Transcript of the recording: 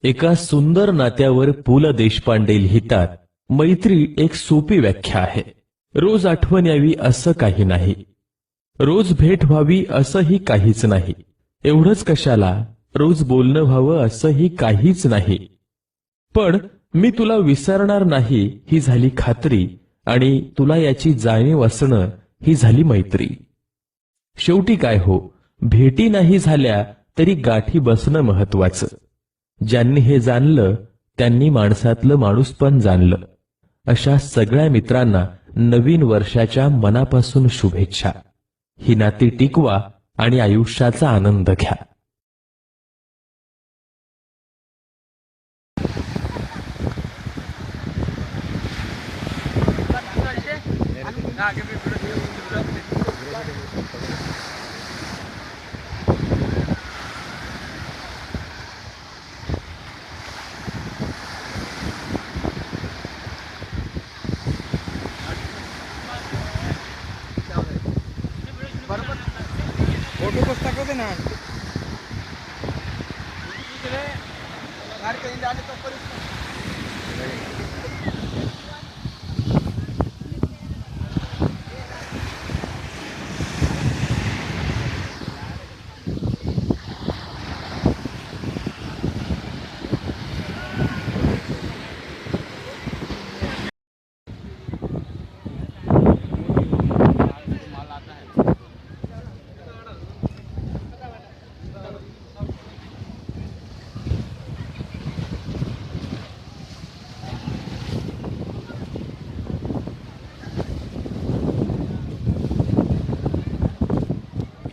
एका सुंदर नात्यावर पु ल देशपांडे लिहितात, मैत्री एक सोपी व्याख्या आहे. रोज आठवण यावी असं काही नाही, रोज भेट व्हावी असंही काहीच नाही, एवढंच कशाला रोज बोलणं व्हावं असंही काहीच नाही. पण मी तुला विसरणार नाही ही झाली खात्री, आणि तुला याची जाणीव असणं ही झाली मैत्री. शेवटी काय हो, भेटी नाही झाल्या तरी गाठी बसणं महत्वाचं. ज्यांनी हे जाणलं त्यांनी माणसातलं माणूसपण जाणलं. अशा सगळ्या मित्रांना नवीन वर्षाच्या मनापासून शुभेच्छा. ही नाती टिकवा आणि आयुष्याचा आनंद घ्या. फोटो कस टाकते ना